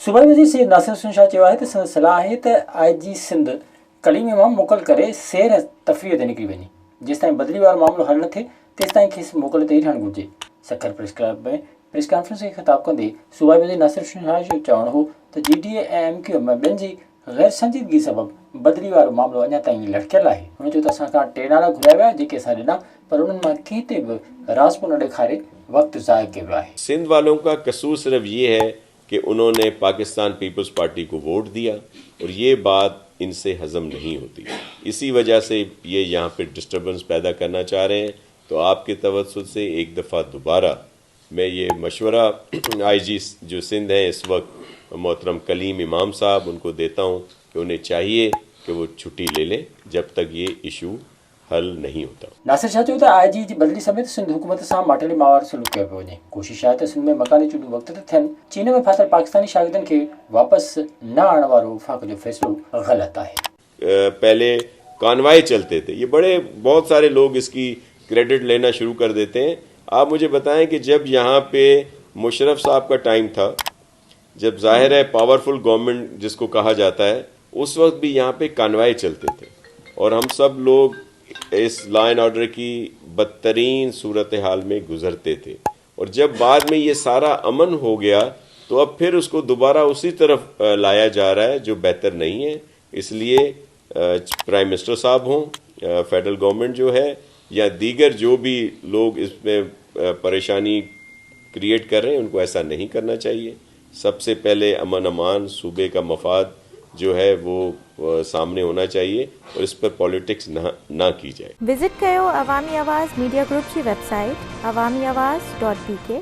सूबाई वज़ीर सैयद नासिर हुसैन शाह चयो आहे त सलाह आहे त IG सिंध कलीम इमाम मोकल करे सैर तफ़रीह ते निकिरी वञे। जेसिताईं बदिली वारो मामिलो हल न थिए तेसिताईं खेसि मोकल ते ई रहणु घुरिजे। सखर प्रेस क्लब में प्रेस कॉन्फ्रेंस खे ख़िताब कंदे सूबाई वज़ीर नासिर हुसैन शाह जो चवणु हो त GDA ऐं MQ में ॿियनि जी गैर संजीदगी सबबि बदिली वारो मामिलो अञा ताईं लटकियल आहे। हुन चयो त असां खां 3 नाला घुराया विया जेके असां ॾिना, पर उन्हनि मां कंहिं ते बि राज़ न ॾेखारे वक़्तु ज़ाया कयो वियो आहे। सिंध वालों का कसूर सिर्फ ये है कि उन्होंने पाकिस्तान पीपल्स पार्टी को वोट दिया और ये बात इनसे हजम नहीं होती। इसी वजह से ये यहाँ पे डिस्टर्बेंस पैदा करना चाह रहे हैं। तो आपके तवज्जुह से एक दफ़ा दोबारा मैं ये मशवरा IG जो सिंध है इस वक्त मोहतरम कलीम इमाम साहब उनको देता हूँ कि उन्हें चाहिए कि वो छुट्टी ले लें जब तक ये इशू हल नहीं होता। नासिर शाह चयो त IG जी बदिली समेत सिंध हुकूमत सां माटली मावार सलूक कयो पियो वञे। कोशिश आहे त सिंध में मकानी चूंडूं वक़्त ते थियनि। चीन में फाथल पाकिस्तानी शागिर्दनि खे वापसि न आणण वारो वफ़ाक़ जो फ़ैसिलो ग़लत आहे। पहले कॉन्वाय चलते थे, ये बहुत सारे लोग इसकी क्रेडिट लेना शुरू कर देते हैं। आप मुझे बताएं कि जब यहाँ पे मुशर्रफ साहब का टाइम था, जब जाहिर है पावरफुल गवर्नमेंट जिसको कहा जाता है, उस वक्त भी यहाँ पे कॉन्वाय चलते थे और हम सब लोग इस लॉ एंड ऑर्डर की बदतरीन सूरत हाल में गुजरते थे। और जब बाद में ये सारा अमन हो गया तो अब फिर उसको दोबारा उसी तरफ लाया जा रहा है जो बेहतर नहीं है। इसलिए प्राइम मिनिस्टर साहब हों, फेडरल गवर्नमेंट जो है या दीगर जो भी लोग इसमें परेशानी क्रिएट कर रहे हैं, उनको ऐसा नहीं करना चाहिए। सबसे पहले अमन अमान सूबे का मफाद जो है वो सामने होना चाहिए और इस पर पॉलिटिक्स ना की जाए। विजिट कयो अवामी आवाज़ मीडिया ग्रुप की वेबसाइट awamiawaz.pk।